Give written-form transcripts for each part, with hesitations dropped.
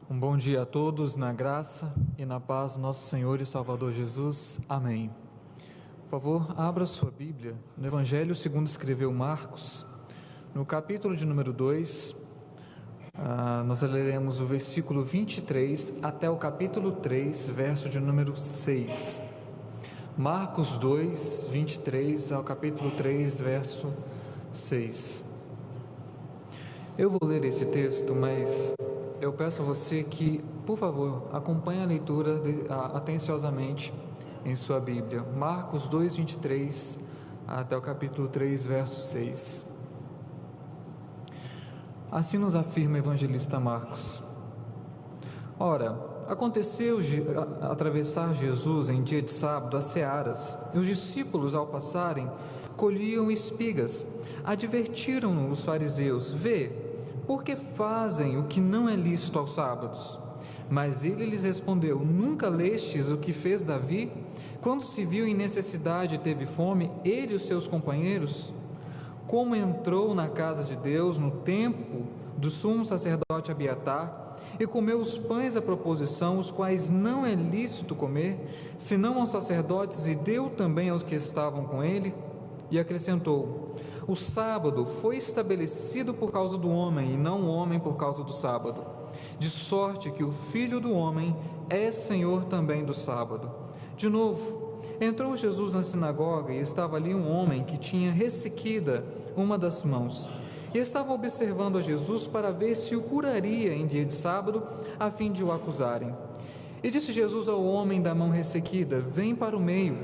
Um bom dia a todos, na graça e na paz do nosso Senhor e Salvador Jesus. Amém. Por favor, abra sua Bíblia no Evangelho segundo escreveu Marcos, no capítulo de número 2, nós leremos o versículo 23 até o capítulo 3, verso de número 6. Marcos 2, 23 ao capítulo 3, verso 6. Eu vou ler esse texto, mas eu peço a você que, por favor, acompanhe a leitura atenciosamente em sua Bíblia. Marcos 2, 23 até o capítulo 3, verso 6. Assim nos afirma o evangelista Marcos. Ora, aconteceu atravessar Jesus em dia de sábado as searas, e os discípulos, ao passarem, colhiam espigas. Advertiram-no os fariseus: vê, por que fazem o que não é lícito aos sábados? Mas ele lhes respondeu: nunca lestes o que fez Davi, quando se viu em necessidade e teve fome, ele e os seus companheiros? Como entrou na casa de Deus no tempo do sumo sacerdote Abiatar, e comeu os pães à proposição, os quais não é lícito comer, senão aos sacerdotes, e deu também aos que estavam com ele? E acrescentou: o sábado foi estabelecido por causa do homem, e não o homem por causa do sábado. De sorte que o Filho do homem é Senhor também do sábado. De novo, entrou Jesus na sinagoga, e estava ali um homem que tinha ressequida uma das mãos. E estava observando a Jesus para ver se o curaria em dia de sábado, a fim de o acusarem. E disse Jesus ao homem da mão ressequida: vem para o meio.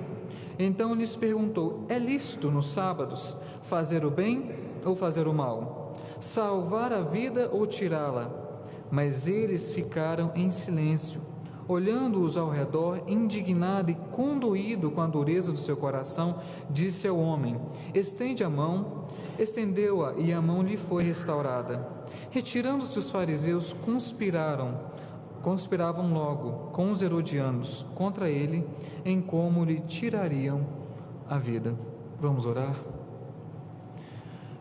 Então lhes perguntou: é lícito nos sábados fazer o bem ou fazer o mal? Salvar a vida ou tirá-la? Mas eles ficaram em silêncio, olhando-os ao redor. Indignado e condoído com a dureza do seu coração, disse ao homem: estende a mão. Estendeu-a, e a mão lhe foi restaurada. Retirando-se os fariseus, conspiravam logo com os herodianos contra ele, em como lhe tirariam a vida. Vamos orar?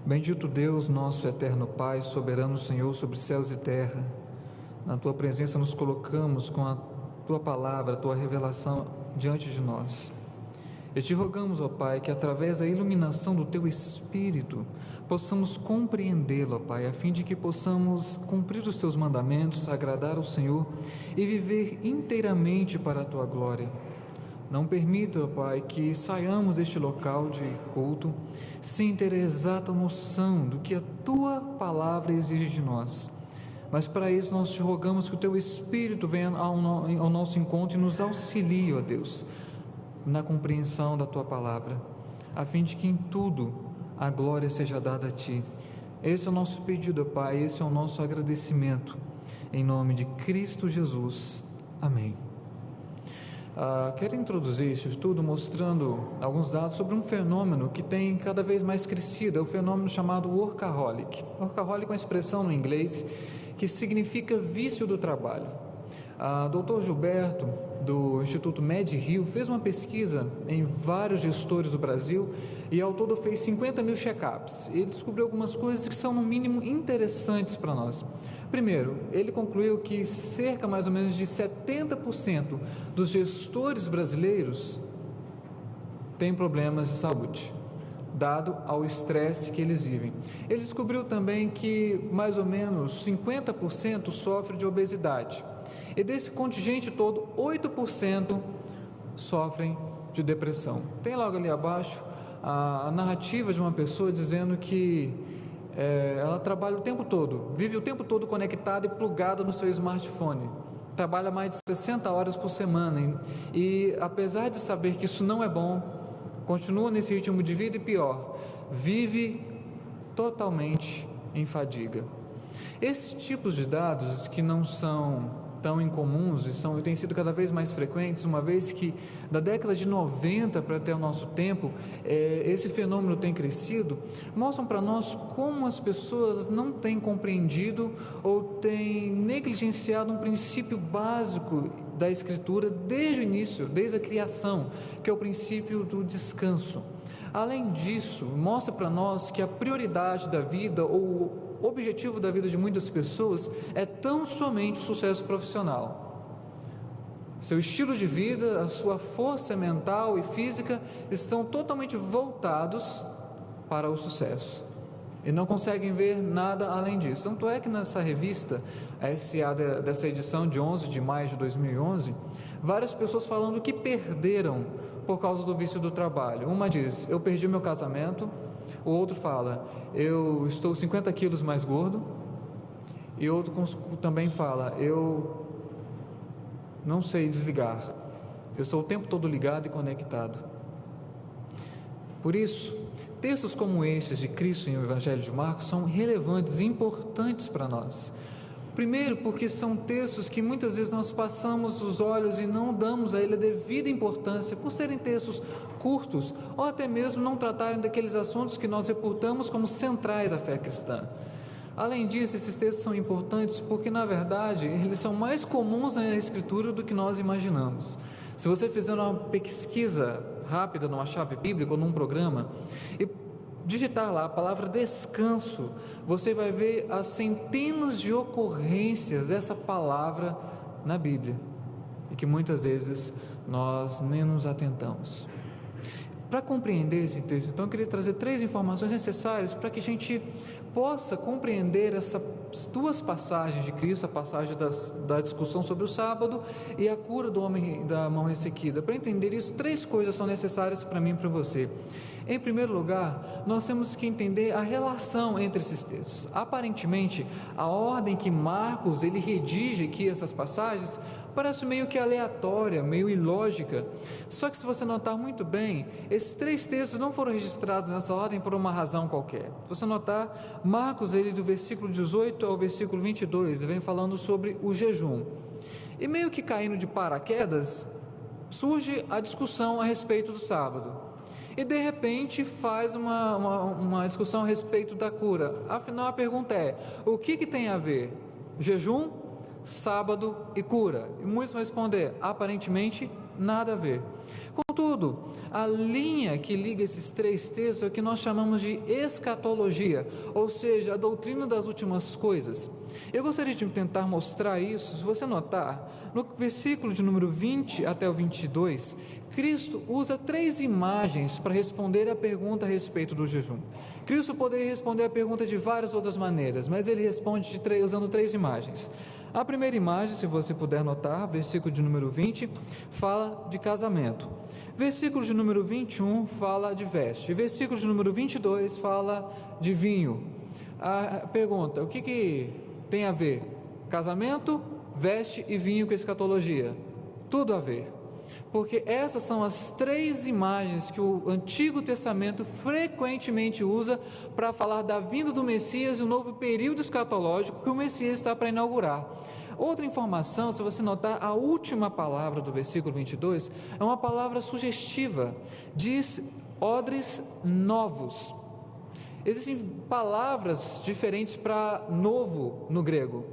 Bendito Deus, nosso eterno Pai, soberano Senhor sobre céus e terra, na Tua presença nos colocamos com a Tua palavra, a Tua revelação diante de nós. E te rogamos, ó Pai, que através da iluminação do Teu Espírito possamos compreendê-lo, ó Pai, a fim de que possamos cumprir os Teus mandamentos, agradar ao Senhor e viver inteiramente para a Tua glória. Não permita, ó Pai, que saiamos deste local de culto sem ter a exata noção do que a Tua palavra exige de nós. Mas para isso nós te rogamos que o Teu Espírito venha ao nosso encontro e nos auxilie, ó Deus, na compreensão da Tua palavra, a fim de que em tudo a glória seja dada a Ti. Esse é o nosso pedido, Pai, esse é o nosso agradecimento, em nome de Cristo Jesus. Amém. Quero introduzir este estudo mostrando alguns dados sobre um fenômeno que tem cada vez mais crescido, é o fenômeno chamado workaholic. Workaholic é uma expressão no inglês que significa vício do trabalho. Dr. Gilberto, do Instituto MedHill, fez uma pesquisa em vários gestores do Brasil e ao todo fez 50 mil check-ups. Ele descobriu algumas coisas que são no mínimo interessantes para nós. Primeiro, ele concluiu que cerca mais ou menos de 70% dos gestores brasileiros têm problemas de saúde, dado ao estresse que eles vivem. Ele descobriu também que mais ou menos 50% sofre de obesidade. E desse contingente todo, 8% sofrem de depressão. Tem logo ali abaixo a narrativa de uma pessoa dizendo que ela trabalha o tempo todo, vive o tempo todo conectada e plugada no seu smartphone. Trabalha mais de 60 horas por semana e apesar de saber que isso não é bom, continua nesse ritmo de vida e pior, vive totalmente em fadiga. Esses tipos de dados que não são tão incomuns e têm sido cada vez mais frequentes, uma vez que da década de 90 para até o nosso tempo, esse fenômeno tem crescido, mostram para nós como as pessoas não têm compreendido ou têm negligenciado um princípio básico da Escritura desde o início, desde a criação, que é o princípio do descanso. Além disso, mostra para nós que a prioridade da vida ou objetivo da vida de muitas pessoas é tão somente o sucesso profissional. Seu estilo de vida, a sua força mental e física estão totalmente voltados para o sucesso e não conseguem ver nada além disso. Tanto é que nessa revista, a SA dessa edição de 11 de maio de 2011, várias pessoas falando que perderam por causa do vício do trabalho. Uma diz: eu perdi meu casamento. O outro fala: eu estou 50 quilos mais gordo. E outro também fala: eu não sei desligar, eu estou o tempo todo ligado e conectado. Por isso, textos como esses de Cristo em o Evangelho de Marcos são relevantes e importantes para nós. Primeiro, porque são textos que muitas vezes nós passamos os olhos e não damos a ele a devida importância, por serem textos curtos, ou até mesmo não tratarem daqueles assuntos que nós reputamos como centrais à fé cristã. Além disso, esses textos são importantes porque, na verdade, eles são mais comuns na Escritura do que nós imaginamos. Se você fizer uma pesquisa rápida numa chave bíblica ou num programa e digitar lá a palavra descanso, você vai ver as centenas de ocorrências dessa palavra na Bíblia e que muitas vezes nós nem nos atentamos. Para compreender esse texto, então eu queria trazer 3 informações necessárias para que a gente possa compreender essas 2 passagens de Cristo, a passagem da discussão sobre o sábado e a cura do homem da mão ressequida. Para entender isso, 3 coisas são necessárias para mim e para você. Em primeiro lugar, nós temos que entender a relação entre esses textos. Aparentemente, a ordem que Marcos ele redige aqui essas passagens parece meio que aleatória, meio ilógica. Só que se você notar muito bem, esses 3 textos não foram registrados nessa ordem por uma razão qualquer. Se você notar, Marcos, ele do versículo 18 ao versículo 22, ele vem falando sobre o jejum. E meio que caindo de paraquedas, surge a discussão a respeito do sábado. E de repente faz uma discussão a respeito da cura. Afinal, a pergunta é: o que tem a ver jejum, sábado e cura? E muitos vão responder: aparentemente nada a ver. Contudo, a linha que liga esses 3 textos é o que nós chamamos de escatologia, ou seja, a doutrina das últimas coisas. Eu gostaria de tentar mostrar isso. Se você notar, no versículo de número 20 até o 22, Cristo usa 3 imagens para responder a pergunta a respeito do jejum. Cristo poderia responder a pergunta de várias outras maneiras, mas ele responde usando 3 imagens. A primeira imagem, se você puder notar, versículo de número 20, fala de casamento. Versículo de número 21 fala de veste. Versículo de número 22 fala de vinho. A pergunta: o que tem a ver casamento, veste e vinho com escatologia? Tudo a ver. Porque essas são as 3 imagens que o Antigo Testamento frequentemente usa para falar da vinda do Messias e o novo período escatológico que o Messias está para inaugurar. Outra informação, se você notar, a última palavra do versículo 22 é uma palavra sugestiva, diz odres novos. Existem palavras diferentes para novo no grego,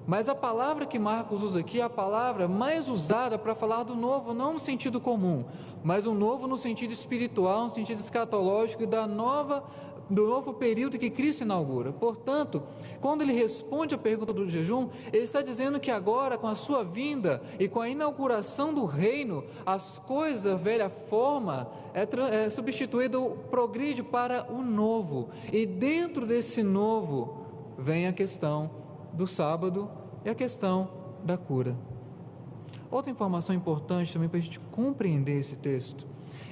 mas a palavra que Marcos usa aqui é a palavra mais usada para falar do novo, não no sentido comum, mas o novo no sentido espiritual, no sentido escatológico e do novo período que Cristo inaugura. Portanto, quando ele responde a pergunta do jejum, ele está dizendo que agora, com a sua vinda e com a inauguração do reino, as coisas, a velha forma é substituída, progride para o novo, e dentro desse novo vem a questão do sábado e a questão da cura. Outra informação importante também para a gente compreender esse texto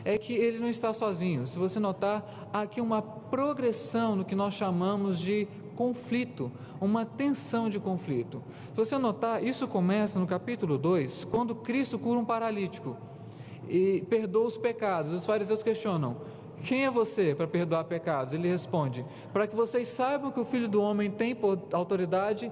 é que ele não está sozinho. Se você notar, há aqui uma progressão no que nós chamamos de conflito, uma tensão de conflito. Se você notar, isso começa no capítulo 2, quando Cristo cura um paralítico e perdoa os pecados. Os fariseus questionam: quem é você para perdoar pecados? Ele responde: para que vocês saibam que o Filho do Homem tem autoridade,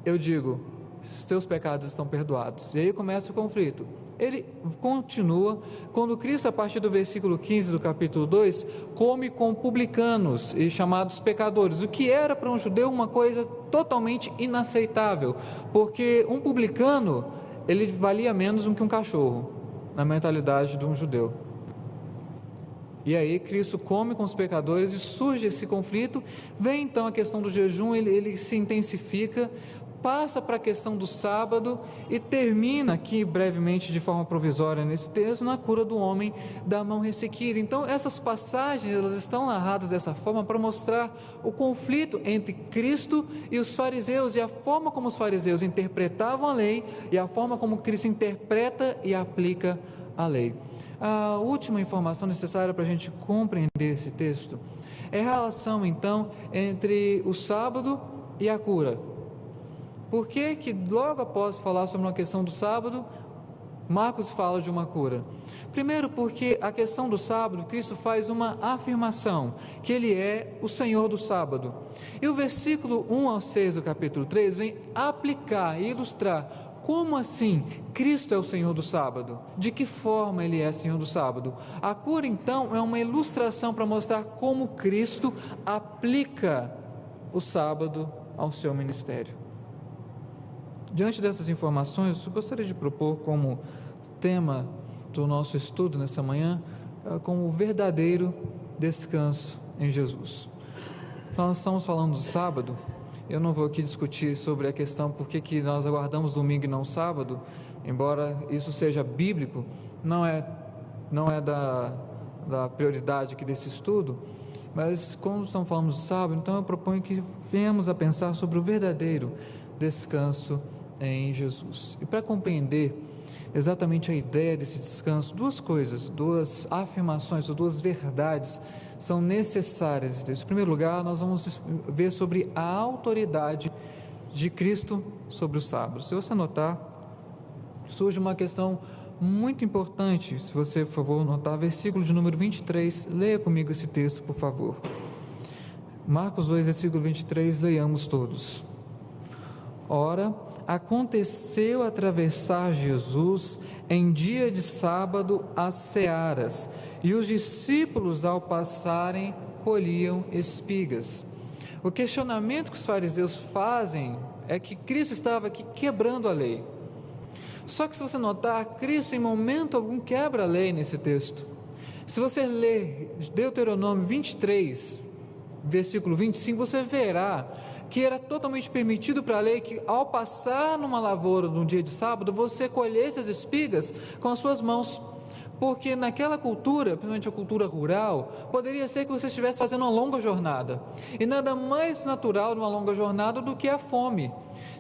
eu digo, seus pecados estão perdoados. E aí começa o conflito. Ele continua, quando Cristo, a partir do versículo 15 do capítulo 2, come com publicanos e chamados pecadores, o que era para um judeu uma coisa totalmente inaceitável, porque um publicano, ele valia menos do que um cachorro, na mentalidade de um judeu. E aí Cristo come com os pecadores e surge esse conflito. Vem então a questão do jejum, ele se intensifica, passa para a questão do sábado e termina aqui brevemente, de forma provisória nesse texto, na cura do homem da mão ressequida. Então essas passagens, elas estão narradas dessa forma para mostrar o conflito entre Cristo e os fariseus, e a forma como os fariseus interpretavam a lei e a forma como Cristo interpreta e aplica a lei. A última informação necessária para a gente compreender esse texto é a relação então entre o sábado e a cura. Por que que logo após falar sobre uma questão do sábado, Marcos fala de uma cura? Primeiro porque a questão do sábado, Cristo faz uma afirmação, que Ele é o Senhor do sábado. E o versículo 1 ao 6 do capítulo 3 vem aplicar e ilustrar como assim Cristo é o Senhor do sábado? De que forma Ele é Senhor do sábado? A cura então é uma ilustração para mostrar como Cristo aplica o sábado ao seu ministério. Diante dessas informações, eu gostaria de propor como tema do nosso estudo nessa manhã, como o verdadeiro descanso em Jesus. Nós estamos falando do sábado. Eu não vou aqui discutir sobre a questão por que nós aguardamos domingo e não sábado, embora isso seja bíblico, não é da prioridade aqui desse estudo, mas como estamos falando do sábado, então eu proponho que venhamos a pensar sobre o verdadeiro descanso em Jesus. E para compreender exatamente a ideia desse descanso, duas coisas, duas afirmações, duas verdades são necessárias. Em primeiro lugar, nós vamos ver sobre a autoridade de Cristo sobre o sábado. Se você notar, surge uma questão muito importante. Se você, por favor, notar, versículo de número 23, leia comigo esse texto, por favor. Marcos 2, versículo 23, leiamos todos. Ora, aconteceu atravessar Jesus em dia de sábado as searas, e os discípulos, ao passarem, colhiam espigas. O questionamento que os fariseus fazem é que Cristo estava aqui quebrando a lei. Só que se você notar, Cristo em momento algum quebra a lei nesse texto. Se você ler Deuteronômio 23, versículo 25, você verá que era totalmente permitido para a lei que, ao passar numa lavoura num dia de sábado, você colhesse as espigas com as suas mãos, porque naquela cultura, principalmente a cultura rural, poderia ser que você estivesse fazendo uma longa jornada, e nada mais natural numa longa jornada do que a fome.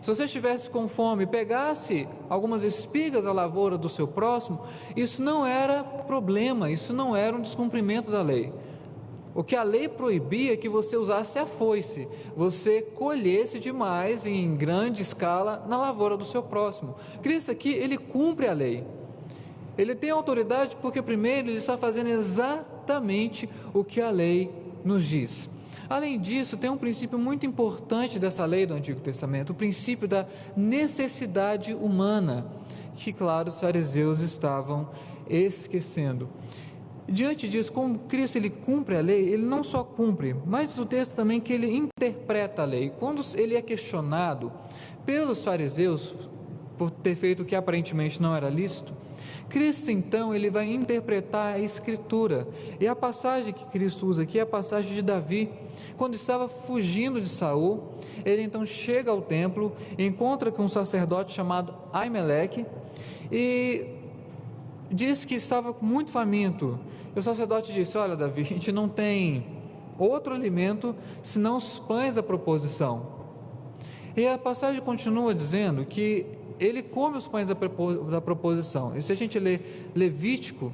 Se você estivesse com fome e pegasse algumas espigas à lavoura do seu próximo, isso não era problema, isso não era um descumprimento da lei. O que a lei proibia é que você usasse a foice, você colhesse demais em grande escala na lavoura do seu próximo. Cristo aqui, ele cumpre a lei. Ele tem autoridade porque primeiro ele está fazendo exatamente o que a lei nos diz. Além disso, tem um princípio muito importante dessa lei do Antigo Testamento, o princípio da necessidade humana, que, claro, os fariseus estavam esquecendo. Diante disso, como Cristo ele cumpre a lei, ele não só cumpre, mas o texto também que ele interpreta a lei. Quando ele é questionado pelos fariseus por ter feito o que aparentemente não era lícito, Cristo então ele vai interpretar a Escritura. E a passagem que Cristo usa aqui é a passagem de Davi, quando estava fugindo de Saul. Ele então chega ao templo, encontra com um sacerdote chamado Aimeleque e diz que estava muito faminto. E o sacerdote disse: olha, Davi, a gente não tem outro alimento senão os pães da proposição. E a passagem continua dizendo que ele come os pães da proposição. E se a gente ler Levítico,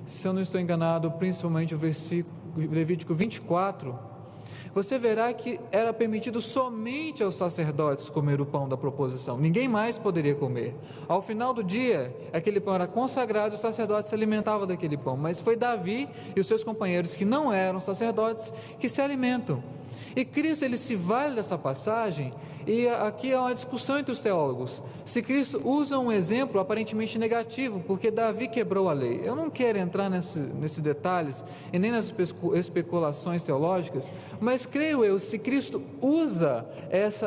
se eu não estou enganado, principalmente o versículo Levítico 24, você verá que era permitido somente aos sacerdotes comer o pão da proposição, ninguém mais poderia comer. Ao final do dia, aquele pão era consagrado e os sacerdotes se alimentavam daquele pão, mas foi Davi e os seus companheiros que não eram sacerdotes que se alimentam. E Cristo, ele se vale dessa passagem, e aqui há uma discussão entre os teólogos, se Cristo usa um exemplo aparentemente negativo, porque Davi quebrou a lei. Eu não quero entrar nesses detalhes, e nem nas especulações teológicas, mas creio eu, se Cristo usa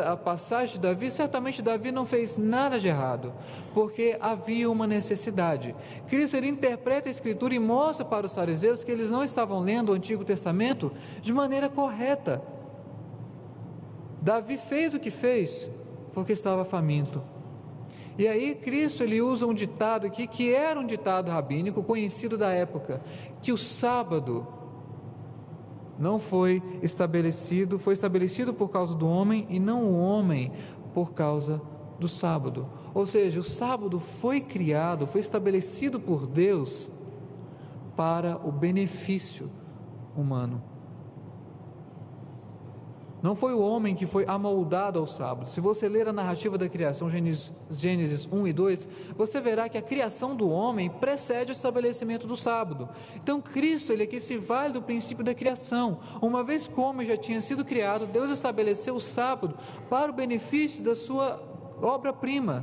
a passagem de Davi, certamente Davi não fez nada de errado, porque havia uma necessidade. Cristo, ele interpreta a Escritura e mostra para os fariseus que eles não estavam lendo o Antigo Testamento de maneira correta. Davi fez o que fez porque estava faminto. E aí Cristo, ele usa um ditado aqui, que era um ditado rabínico conhecido da época, que o sábado não foi estabelecido por causa do homem, e não o homem por causa do sábado. Ou seja, o sábado foi criado, foi estabelecido por Deus para o benefício humano. Não foi o homem que foi amoldado ao sábado. Se você ler a narrativa da criação, Gênesis 1 e 2, você verá que a criação do homem precede o estabelecimento do sábado. Então Cristo, ele aqui se vale do princípio da criação. Uma vez que o homem já tinha sido criado, Deus estabeleceu o sábado para o benefício da sua obra-prima.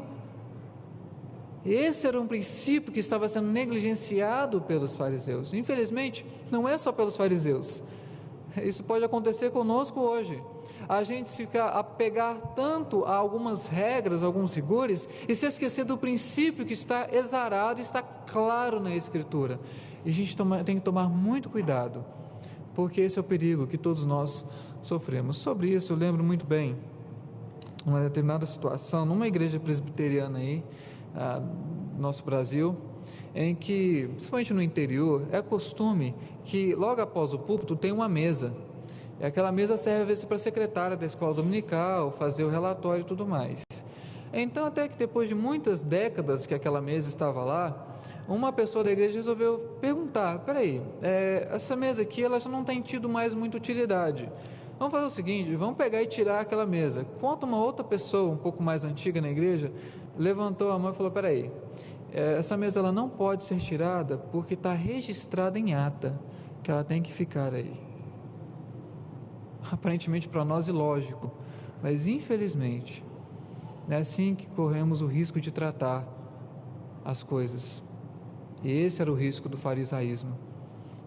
Esse era um princípio que estava sendo negligenciado pelos fariseus. Infelizmente, não é só pelos fariseus. Isso pode acontecer conosco hoje. A gente fica a pegar tanto a algumas regras, alguns rigores, e se esquecer do princípio que está exarado, está claro na Escritura. E a gente tem que tomar muito cuidado, porque esse é o perigo que todos nós sofremos. Sobre isso, eu lembro muito bem uma determinada situação, numa igreja presbiteriana aí, no nosso Brasil, em que, principalmente no interior, é costume que logo após o púlpito tem uma mesa, e aquela mesa serve para a secretária da escola dominical, fazer o relatório e tudo mais. Então, até que depois de muitas décadas que aquela mesa estava lá, uma pessoa da igreja resolveu perguntar: peraí, essa mesa aqui, ela já não tem tido mais muita utilidade, vamos fazer o seguinte, vamos pegar e tirar aquela mesa. Quando uma outra pessoa, um pouco mais antiga na igreja, levantou a mão e falou: peraí, essa mesa ela não pode ser tirada porque está registrada em ata que ela tem que ficar aí. Aparentemente para nós ilógico, mas infelizmente é assim que corremos o risco de tratar as coisas. E esse era o risco do farisaísmo,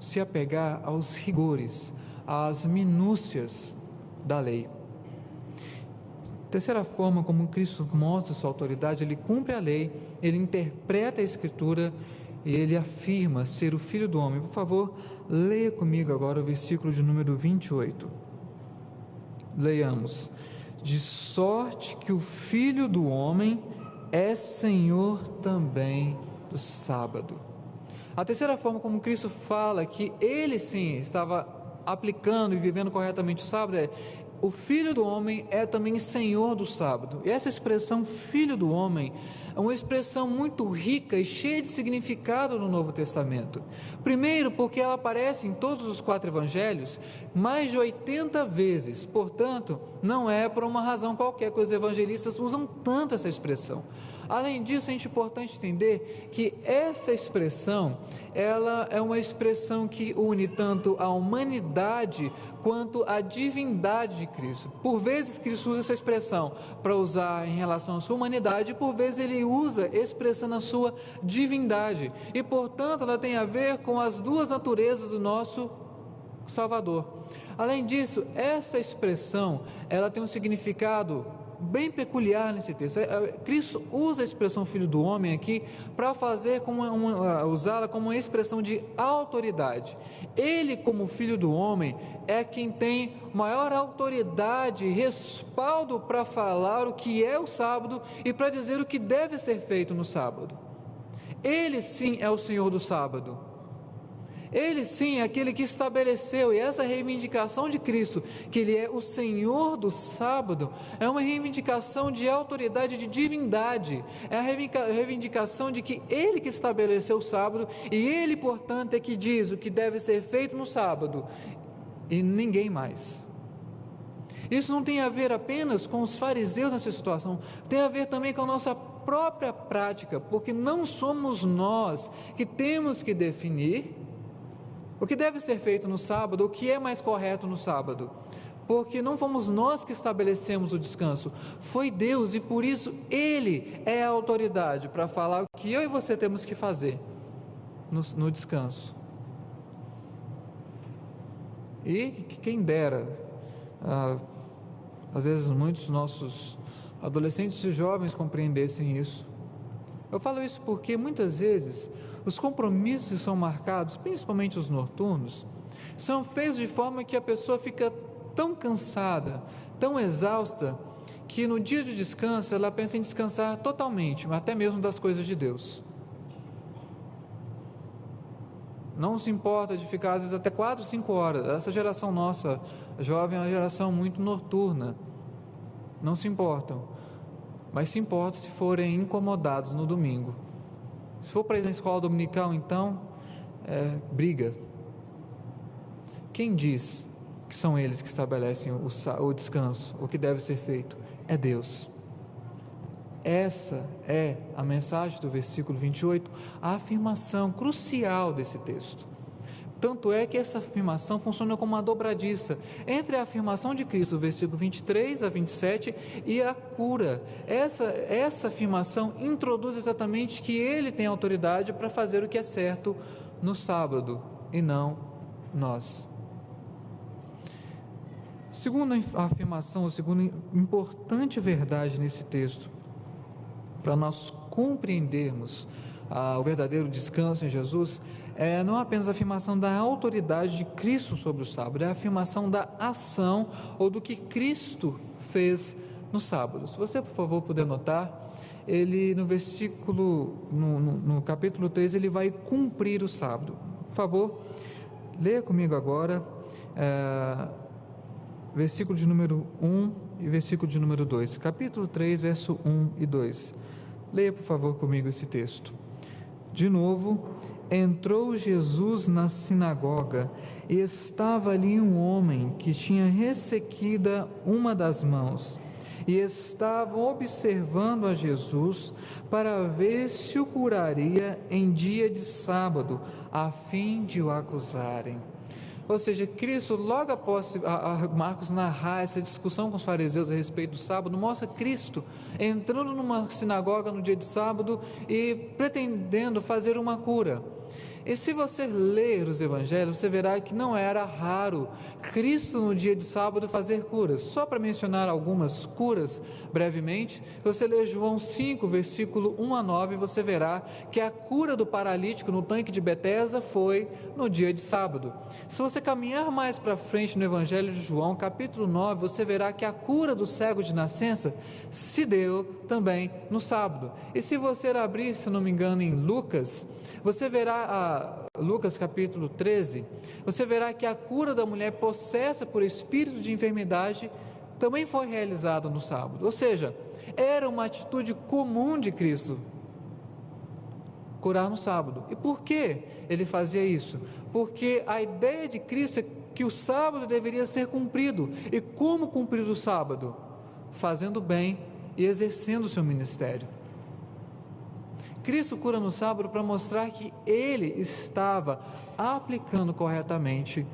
se apegar aos rigores, às minúcias da lei. Terceira forma como Cristo mostra sua autoridade: ele cumpre a lei, ele interpreta a Escritura e ele afirma ser o Filho do homem. Por favor, leia comigo agora o versículo de número 28. Leiamos: de sorte que o Filho do homem é Senhor também do sábado. A terceira forma como Cristo fala que ele sim estava aplicando e vivendo corretamente o sábado é: o Filho do homem é também Senhor do sábado. E essa expressão Filho do homem é uma expressão muito rica e cheia de significado no Novo Testamento. Primeiro, porque ela aparece em todos os 4 evangelhos mais de 80 vezes, portanto, não é por uma razão qualquer que os evangelistas usam tanto essa expressão. Além disso, é importante entender que essa expressão, ela é uma expressão que une tanto a humanidade quanto a divindade de Cristo. Por vezes Cristo usa essa expressão para usar em relação à sua humanidade, e por vezes ele usa expressando a sua divindade, e portanto ela tem a ver com as duas naturezas do nosso Salvador. Além disso, essa expressão, ela tem um significado bem peculiar nesse texto. Cristo usa a expressão Filho do homem aqui para fazer usá-la como uma expressão de autoridade. Ele, como Filho do homem, é quem tem maior autoridade e respaldo para falar o que é o sábado e para dizer o que deve ser feito no sábado. Ele sim é o Senhor do sábado. Ele sim é aquele que estabeleceu, e essa reivindicação de Cristo, que Ele é o Senhor do sábado, é uma reivindicação de autoridade, de divindade, é a reivindicação de que Ele que estabeleceu o sábado, e Ele, portanto, é que diz o que deve ser feito no sábado, e ninguém mais. Isso não tem a ver apenas com os fariseus nessa situação, tem a ver também com a nossa própria prática, porque não somos nós que temos que definir o que deve ser feito no sábado, o que é mais correto no sábado, porque não fomos nós que estabelecemos o descanso, foi Deus, e por isso Ele é a autoridade para falar o que eu e você temos que fazer no descanso. E quem dera, às vezes muitos nossos adolescentes e jovens compreendessem isso. Eu falo isso porque muitas vezes os compromissos que são marcados, principalmente os noturnos, são feitos de forma que a pessoa fica tão cansada, tão exausta, que no dia de descanso ela pensa em descansar totalmente, até mesmo das coisas de Deus. Não se importa de ficar às vezes até 4, 5 horas. Essa geração nossa, jovem, é uma geração muito noturna. Não se importam, mas se importam se forem incomodados no domingo. Se for para ir na escola dominical, então, briga. Quem diz que são eles que estabelecem o descanso, o que deve ser feito? É Deus. Essa é a mensagem do versículo 28, a afirmação crucial desse texto. Tanto é que essa afirmação funciona como uma dobradiça entre a afirmação de Cristo, versículo 23 a 27, e a cura. Essa afirmação introduz exatamente que Ele tem autoridade para fazer o que é certo no sábado, e não nós. Segunda afirmação, a segunda importante verdade nesse texto, para nós compreendermos o verdadeiro descanso em Jesus, não é apenas a afirmação da autoridade de Cristo sobre o sábado, é a afirmação da ação ou do que Cristo fez no sábado. Se você, por favor, puder notar, ele no versículo, no capítulo 3, ele vai cumprir o sábado. Por favor, leia comigo agora, versículo de número 1 e versículo de número 2, capítulo 3, verso 1 e 2. Leia, por favor, comigo esse texto. De novo, entrou Jesus na sinagoga e estava ali um homem que tinha ressequida uma das mãos, e estavam observando a Jesus para ver se o curaria em dia de sábado, a fim de o acusarem. Ou seja, Cristo, logo após Marcos narrar essa discussão com os fariseus a respeito do sábado, mostra Cristo entrando numa sinagoga no dia de sábado e pretendendo fazer uma cura. E se você ler os evangelhos, você verá que não era raro Cristo no dia de sábado fazer curas. Só para mencionar algumas curas brevemente, se você ler João 5, versículo 1 a 9, você verá que a cura do paralítico no tanque de Betesda foi no dia de sábado. Se você caminhar mais para frente no evangelho de João, capítulo 9, você verá que a cura do cego de nascença se deu também no sábado. E se você abrir, se não me engano, em Lucas, você verá Lucas capítulo 13, você verá que a cura da mulher possessa por espírito de enfermidade também foi realizada no sábado. Ou seja, era uma atitude comum de Cristo curar no sábado. E por que ele fazia isso? Porque a ideia de Cristo é que o sábado deveria ser cumprido. E como cumprir o sábado? Fazendo bem e exercendo o seu ministério. Cristo cura no sábado para mostrar que Ele estava aplicando corretamente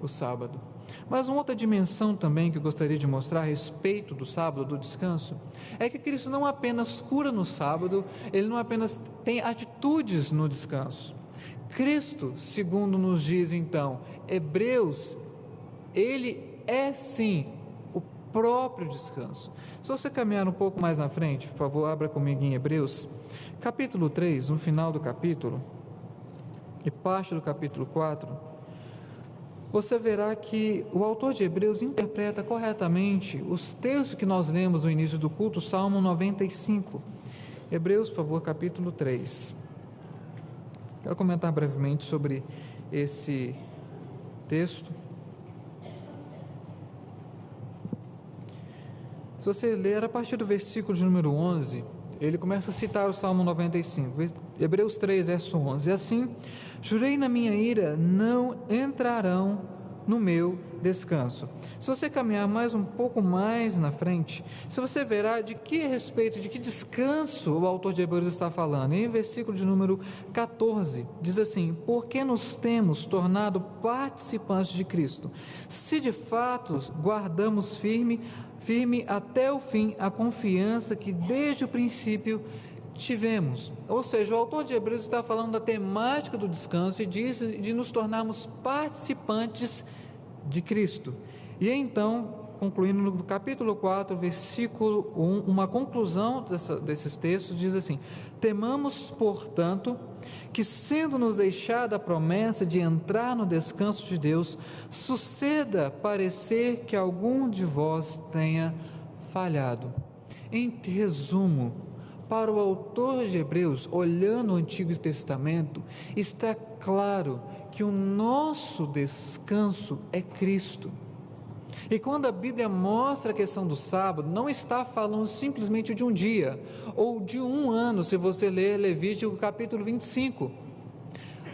o sábado. Mas uma outra dimensão também que eu gostaria de mostrar a respeito do sábado, do descanso, é que Cristo não apenas cura no sábado, Ele não apenas tem atitudes no descanso. Cristo, segundo nos diz então Hebreus, Ele é sim o próprio descanso. Se você caminhar um pouco mais na frente, por favor, abra comigo em Hebreus, capítulo 3, no final do capítulo, e parte do capítulo 4, você verá que o autor de Hebreus interpreta corretamente os textos que nós lemos no início do culto, Salmo 95. Hebreus, por favor, capítulo 3. Quero comentar brevemente sobre esse texto. Se você ler a partir do versículo de número 11, ele começa a citar o Salmo 95, Hebreus 3, verso 11, assim, jurei na minha ira, não entrarão no meu descanso. Se você caminhar mais um pouco mais na frente, você verá de que respeito, de que descanso o autor de Hebreus está falando. Em versículo de número 14, diz assim: porque nos temos tornado participantes de Cristo, se de fato guardamos firme até o fim a confiança que desde o princípio tivemos. Ou seja, o autor de Hebreus está falando da temática do descanso e diz de nos tornarmos participantes de Cristo. E então, concluindo no capítulo 4, versículo 1, uma conclusão desses textos diz assim: temamos, portanto, que sendo nos deixada a promessa de entrar no descanso de Deus, suceda parecer que algum de vós tenha falhado. Em resumo, para o autor de Hebreus, olhando o Antigo Testamento, está claro que o nosso descanso é Cristo. E quando a Bíblia mostra a questão do sábado, não está falando simplesmente de um dia, ou de um ano, se você ler Levítico capítulo 25.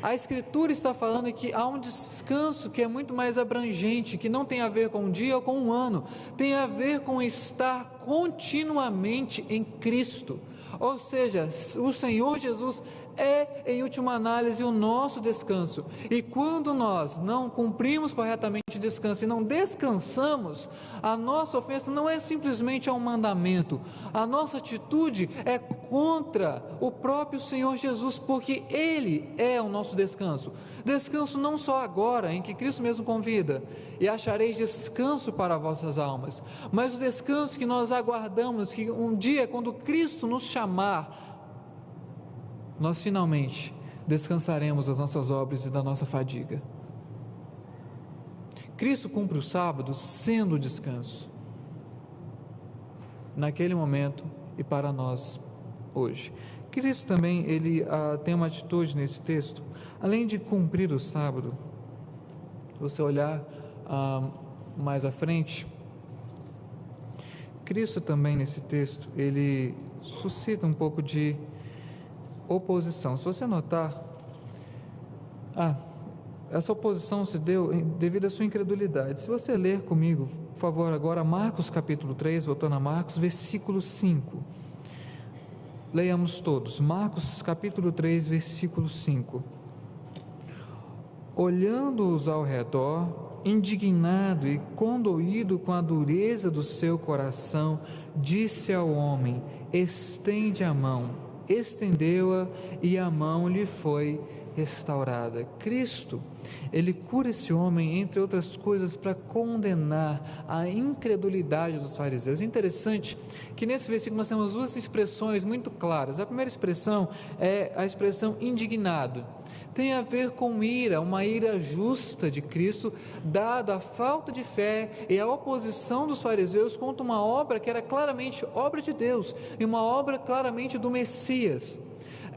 A Escritura está falando que há um descanso que é muito mais abrangente, que não tem a ver com um dia ou com um ano, tem a ver com estar continuamente em Cristo. Ou seja, o Senhor Jesus é, em última análise, o nosso descanso. E quando nós não cumprimos corretamente o descanso e não descansamos, a nossa ofensa não é simplesmente a um mandamento, a nossa atitude é contra o próprio Senhor Jesus, porque Ele é o nosso descanso. Descanso não só agora, em que Cristo mesmo convida, e achareis descanso para vossas almas, mas o descanso que nós aguardamos, que um dia, quando Cristo nos chamar, nós finalmente descansaremos das nossas obras e da nossa fadiga. Cristo cumpre o sábado sendo o descanso, naquele momento e para nós hoje. Cristo também, ele tem uma atitude nesse texto, além de cumprir o sábado, se você olhar mais à frente, Cristo também nesse texto, ele suscita um pouco de oposição. Se você notar, essa oposição se deu devido à sua incredulidade. Se você ler comigo, por favor, agora Marcos capítulo 3, voltando a Marcos, versículo 5. Leiamos todos. Marcos capítulo 3, versículo 5. Olhando-os ao redor, indignado e condoído com a dureza do seu coração, disse ao homem: estende a mão. Estendeu-a e a mão lhe foi restaurada. Cristo, ele cura esse homem, entre outras coisas, para condenar a incredulidade dos fariseus. É interessante que nesse versículo nós temos duas expressões muito claras. A primeira expressão é a expressão indignado. Tem a ver com ira, uma ira justa de Cristo, dada a falta de fé e a oposição dos fariseus contra uma obra que era claramente obra de Deus e uma obra claramente do Messias.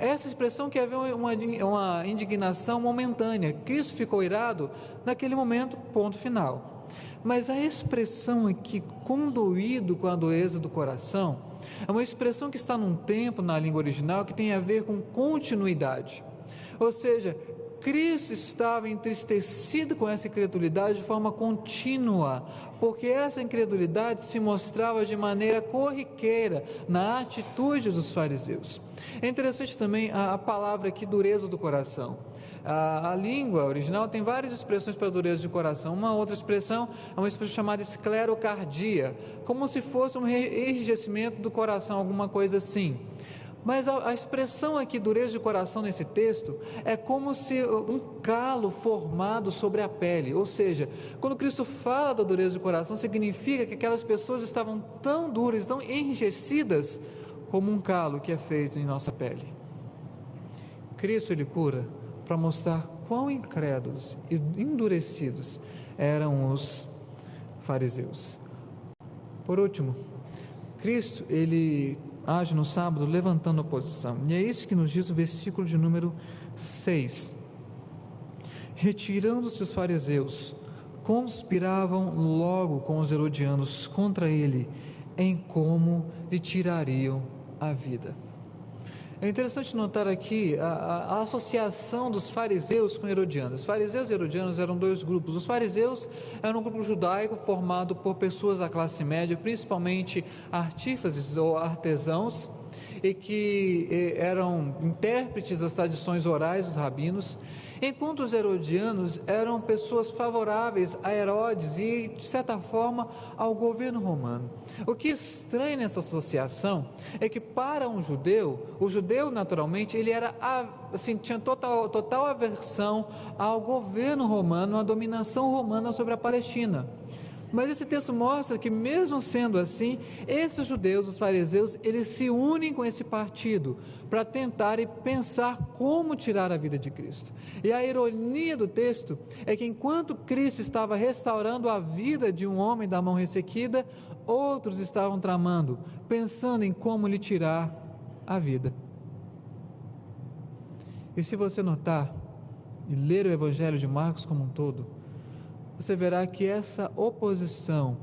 Essa expressão que havia uma indignação momentânea. Cristo ficou irado naquele momento, ponto final. Mas a expressão aqui, condoído com a dureza do coração, é uma expressão que está num tempo na língua original que tem a ver com continuidade. Ou seja, Cristo estava entristecido com essa incredulidade de forma contínua, porque essa incredulidade se mostrava de maneira corriqueira na atitude dos fariseus. É interessante também a palavra aqui, dureza do coração. A língua original tem várias expressões para dureza de coração. Uma outra expressão é uma expressão chamada esclerocardia, como se fosse um enrijecimento do coração, alguma coisa assim. Mas a expressão aqui, dureza de coração, nesse texto, é como se um calo formado sobre a pele. Ou seja, quando Cristo fala da dureza de coração, significa que aquelas pessoas estavam tão duras, tão enrijecidas, como um calo que é feito em nossa pele. Cristo, ele cura para mostrar quão incrédulos e endurecidos eram os fariseus. Por último, Cristo, ele age no sábado levantando oposição, e é isso que nos diz o versículo de número 6. Retirando-se os fariseus, conspiravam logo com os herodianos contra ele, em como lhe tirariam a vida. É interessante notar aqui a associação dos fariseus com herodianos. Os fariseus e herodianos eram dois grupos. Os fariseus eram um grupo judaico formado por pessoas da classe média, principalmente artífices ou artesãos, e que eram intérpretes das tradições orais dos rabinos, enquanto os herodianos eram pessoas favoráveis a Herodes e, de certa forma, ao governo romano. O que é estranho nessa associação é que, para um judeu, o judeu naturalmente ele era assim, tinha total aversão ao governo romano, à dominação romana sobre a Palestina. Mas esse texto mostra que, mesmo sendo assim, esses judeus, os fariseus, eles se unem com esse partido para tentar e pensar como tirar a vida de Cristo. E a ironia do texto é que, enquanto Cristo estava restaurando a vida de um homem da mão ressequida, outros estavam tramando, pensando em como lhe tirar a vida. E se você notar e ler o Evangelho de Marcos como um todo, você verá que essa oposição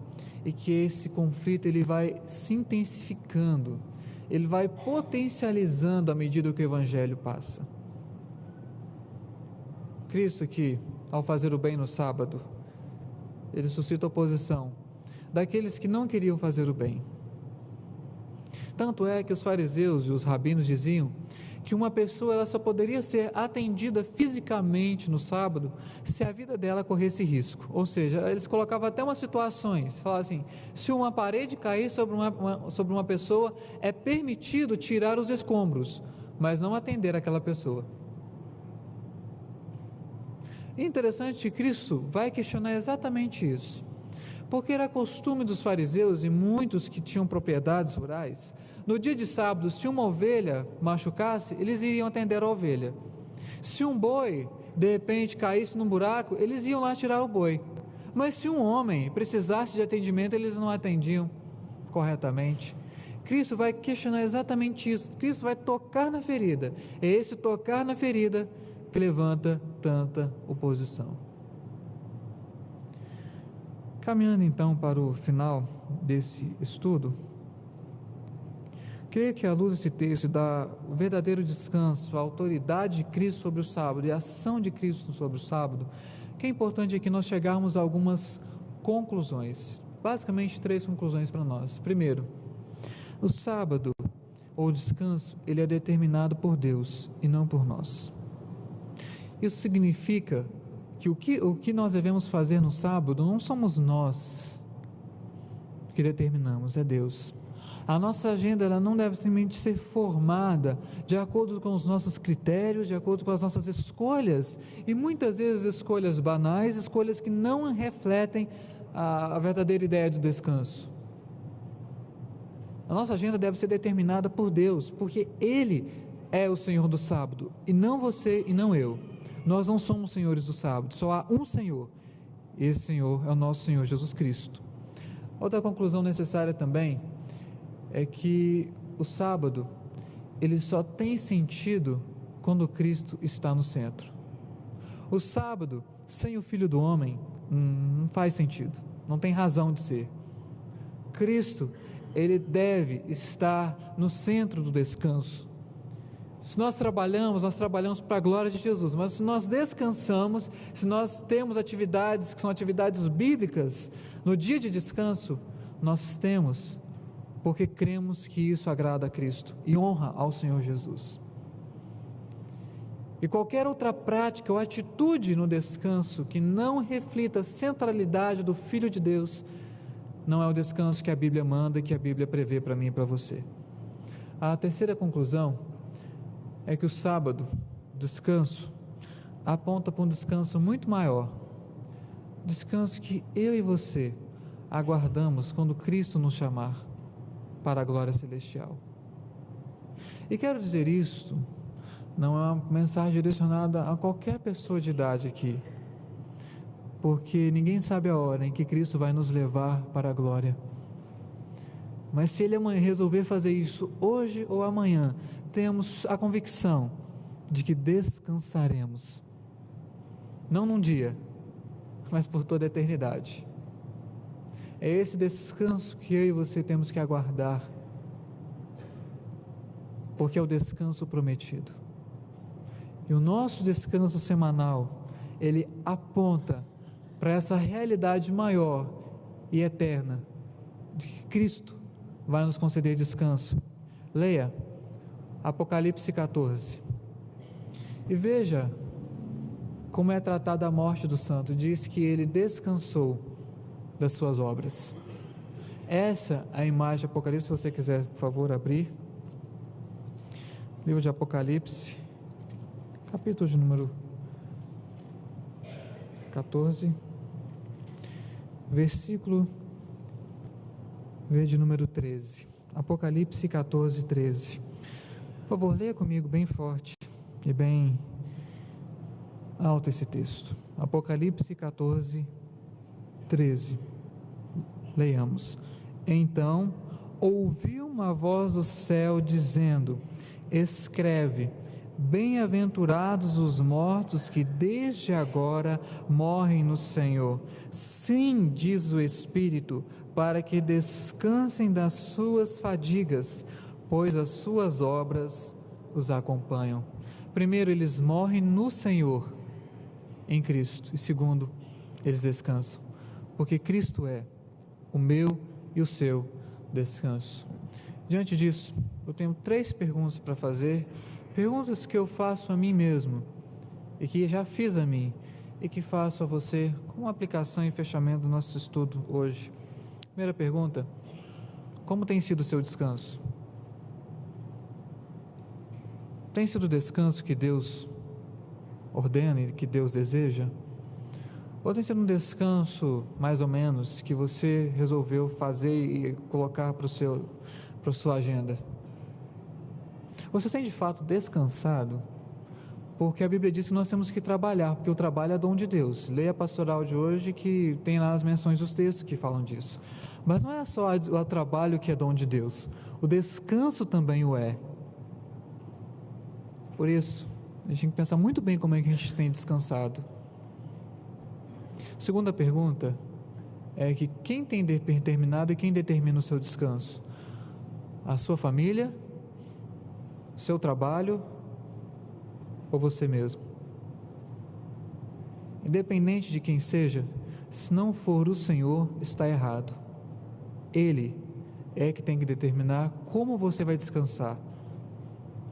e que esse conflito ele vai se intensificando, ele vai potencializando à medida que o Evangelho passa. Cristo aqui, ao fazer o bem no sábado, ele suscita oposição daqueles que não queriam fazer o bem. Tanto é que os fariseus e os rabinos diziam que uma pessoa ela só poderia ser atendida fisicamente no sábado se a vida dela corresse risco. Ou seja, eles colocavam até umas situações, falavam assim: se uma parede cair sobre uma pessoa, é permitido tirar os escombros, mas não atender aquela pessoa. E interessante que Cristo vai questionar exatamente isso, porque era costume dos fariseus e muitos que tinham propriedades rurais, no dia de sábado, se uma ovelha machucasse, eles iriam atender a ovelha. Se um boi, de repente, caísse num buraco, eles iam lá tirar o boi. Mas se um homem precisasse de atendimento, eles não atendiam corretamente. Cristo vai questionar exatamente isso. Cristo vai tocar na ferida. É esse tocar na ferida que levanta tanta oposição. Caminhando então para o final desse estudo, creio que à luz desse texto dá o verdadeiro descanso, a autoridade de Cristo sobre o sábado e a ação de Cristo sobre o sábado, que é importante aqui nós chegarmos a algumas conclusões, basicamente 3 conclusões para nós. Primeiro, o sábado ou descanso, ele é determinado por Deus e não por nós. Isso significa que o que nós devemos fazer no sábado não somos nós que determinamos, é Deus. A nossa agenda ela não deve simplesmente ser formada de acordo com os nossos critérios, de acordo com as nossas escolhas, e muitas vezes escolhas banais, escolhas que não refletem a verdadeira ideia do descanso. A nossa agenda deve ser determinada por Deus, porque Ele é o Senhor do sábado, e não você e não eu. Nós não somos senhores do sábado, só há um Senhor. Esse Senhor é o nosso Senhor Jesus Cristo. Outra conclusão necessária também é que o sábado, ele só tem sentido quando Cristo está no centro. O sábado, sem o Filho do Homem, não faz sentido, não tem razão de ser. Cristo, ele deve estar no centro do descanso. Se nós trabalhamos para a glória de Jesus, mas se nós descansamos, se nós temos atividades que são atividades bíblicas, no dia de descanso, nós temos, porque cremos que isso agrada a Cristo e honra ao Senhor Jesus. E qualquer outra prática ou atitude no descanso que não reflita a centralidade do Filho de Deus, não é o descanso que a Bíblia manda e que a Bíblia prevê para mim e para você. A terceira conclusão é que o sábado, descanso, aponta para um descanso muito maior, descanso que eu e você aguardamos quando Cristo nos chamar para a glória celestial. E quero dizer isso, não é uma mensagem direcionada a qualquer pessoa de idade aqui, porque ninguém sabe a hora em que Cristo vai nos levar para a glória. Mas se Ele resolver fazer isso hoje ou amanhã, temos a convicção de que descansaremos, não num dia, mas por toda a eternidade. É esse descanso que eu e você temos que aguardar. porque é o descanso prometido. E o nosso descanso semanal, ele aponta para essa realidade maior e eterna, de que Cristo vai nos conceder descanso. Leia Apocalipse 14 e veja como é tratada a morte do santo. Diz que ele descansou das suas obras. Essa é a imagem de Apocalipse. Se você quiser, por favor, abrir livro de Apocalipse, capítulo de número 14, versículo de número 13. Apocalipse 14, 13. Por favor, leia comigo bem forte e bem alto esse texto. Apocalipse 14, 13. Leiamos. Então ouvi uma voz do céu dizendo: escreve, bem-aventurados os mortos que desde agora morrem no Senhor. Sim, diz o Espírito, para que descansem das suas fadigas, pois as suas obras os acompanham. Primeiro, eles morrem no Senhor, em Cristo. E segundo, eles descansam, porque Cristo é o meu e o seu descanso. Diante disso, eu tenho 3 perguntas para fazer, perguntas que eu faço a mim mesmo, e que já fiz a mim, e que faço a você, como aplicação e fechamento do nosso estudo hoje. Primeira pergunta: como tem sido o seu descanso? Tem sido o descanso que Deus ordena e que Deus deseja? Ou tem sido um descanso, mais ou menos, que você resolveu fazer e colocar para a sua agenda? Você tem de fato descansado? Porque a Bíblia diz que nós temos que trabalhar, porque o trabalho é dom de Deus. Leia a pastoral de hoje, que tem lá as menções dos textos que falam disso. Mas não é só o trabalho que é dom de Deus, o descanso também o é. Por isso, a gente tem que pensar muito bem como é que a gente tem descansado. Segunda pergunta é que quem tem determinado e quem determina o seu descanso? A sua família, seu trabalho ou você mesmo? Independente de quem seja, se não for o Senhor, está errado. Ele é que tem que determinar como você vai descansar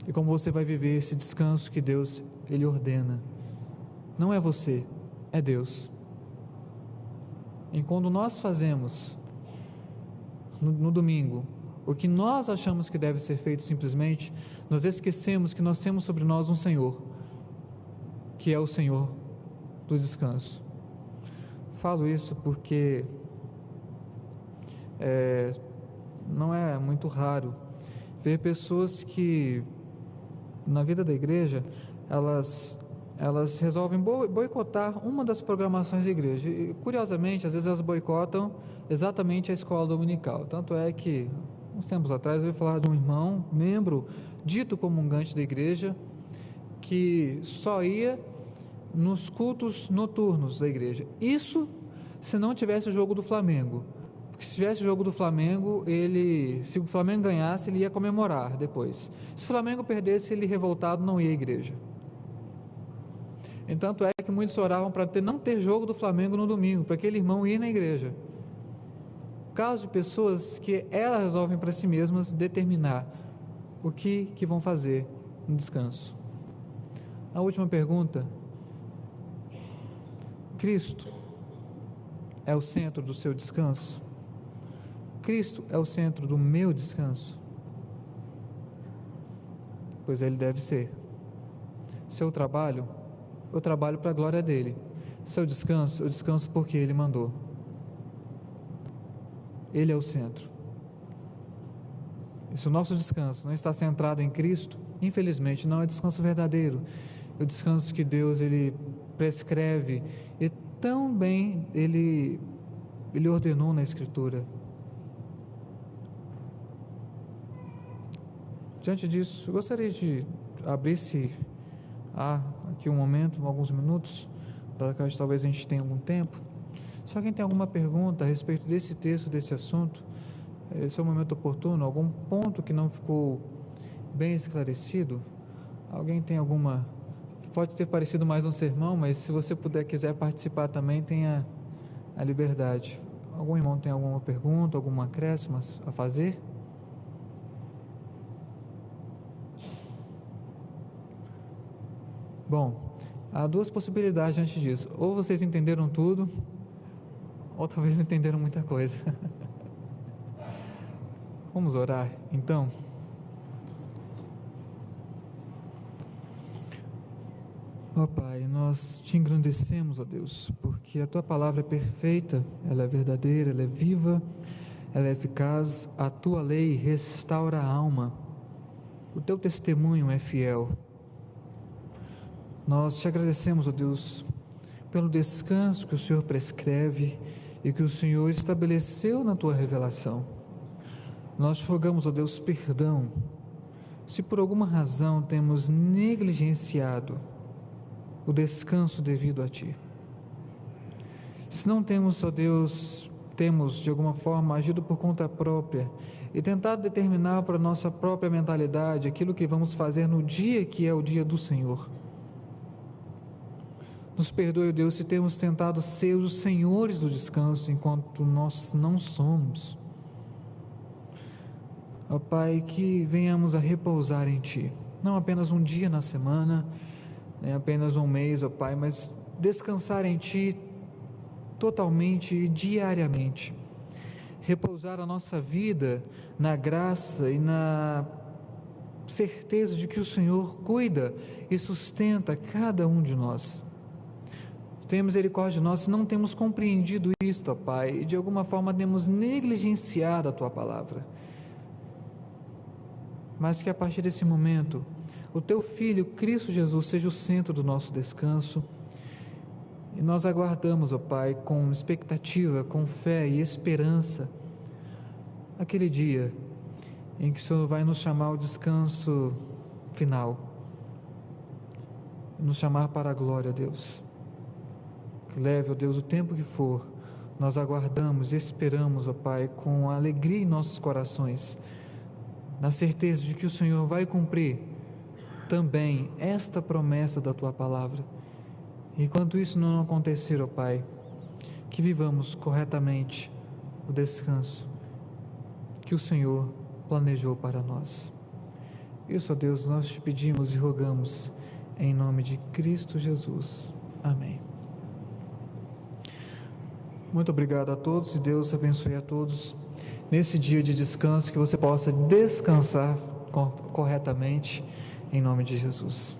e como você vai viver esse descanso que Deus, Ele ordena. Não é você, é Deus. E quando nós fazemos no domingo o que nós achamos que deve ser feito, simplesmente nós esquecemos que nós temos sobre nós um Senhor, que é o Senhor do descanso. Falo isso porque não é muito raro ver pessoas que na vida da igreja elas resolvem boicotar uma das programações da igreja. E, curiosamente, às vezes elas boicotam exatamente a escola dominical. Tanto é que, uns tempos atrás, eu ouvi falar de um irmão, membro, dito comungante da igreja, que só ia nos cultos noturnos da igreja. Isso se não tivesse o jogo do Flamengo. Porque se tivesse o jogo do Flamengo, se o Flamengo ganhasse, ele ia comemorar depois. Se o Flamengo perdesse, ele revoltado não ia à igreja. Entanto é que muitos oravam para não ter jogo do Flamengo no domingo, para aquele irmão ir na igreja. Caso de pessoas que elas resolvem para si mesmas determinar o que vão fazer no descanso. A última pergunta: Cristo é o centro do seu descanso? Cristo é o centro do meu descanso? Pois Ele deve ser. Seu trabalho, eu trabalho para a glória dEle. Seu descanso, eu descanso porque Ele mandou. Ele é o centro. E se o nosso descanso não está centrado em Cristo, infelizmente não é descanso verdadeiro. É o descanso que Deus Ele prescreve e tão bem Ele ordenou na Escritura. Diante disso, eu gostaria de abrir aqui um momento, alguns minutos, para que talvez a gente tenha algum tempo. Se alguém tem alguma pergunta a respeito desse texto, desse assunto, esse é o momento oportuno, algum ponto que não ficou bem esclarecido? Alguém tem alguma... Pode ter parecido mais um sermão, mas se você quiser participar também, tenha a liberdade. Algum irmão tem alguma pergunta, alguma acréscimo a fazer? Bom, há duas possibilidades antes disso. Ou vocês entenderam tudo, ou talvez não entenderam muita coisa. Vamos orar, então. Ó Pai, nós te engrandecemos, ó Deus, porque a Tua palavra é perfeita, ela é verdadeira, ela é viva, ela é eficaz, a Tua lei restaura a alma, o Teu testemunho é fiel. Nós te agradecemos, ó Deus, pelo descanso que o Senhor prescreve e que o Senhor estabeleceu na Tua revelação. Nós te rogamos, ó Deus, perdão, se por alguma razão temos negligenciado o descanso devido a Ti. Se não temos, ó Deus, temos de alguma forma agido por conta própria e tentado determinar para a nossa própria mentalidade aquilo que vamos fazer no dia que é o dia do Senhor. Nos perdoe, ó Deus, se temos tentado ser os senhores do descanso enquanto nós não somos. Ó Pai, que venhamos a repousar em Ti, não apenas um dia na semana, nem apenas um mês, ó Pai, mas descansar em Ti totalmente e diariamente. Repousar a nossa vida na graça e na certeza de que o Senhor cuida e sustenta cada um de nós. Tenha misericórdia de nós se não temos compreendido isto, ó Pai, e de alguma forma temos negligenciado a Tua palavra. Mas que a partir desse momento, o Teu Filho, Cristo Jesus, seja o centro do nosso descanso, e nós aguardamos, ó Pai, com expectativa, com fé e esperança, aquele dia em que o Senhor vai nos chamar ao descanso final, nos chamar para a glória, Deus. Que leve, ó Deus, o tempo que for, nós aguardamos e esperamos, ó Pai, com alegria em nossos corações, na certeza de que o Senhor vai cumprir também esta promessa da Tua palavra. E enquanto isso não acontecer, ó Pai, que vivamos corretamente o descanso que o Senhor planejou para nós. Isso, ó Deus, nós te pedimos e rogamos em nome de Cristo Jesus. Amém. Muito obrigado a todos e Deus abençoe a todos nesse dia de descanso, que você possa descansar corretamente em nome de Jesus.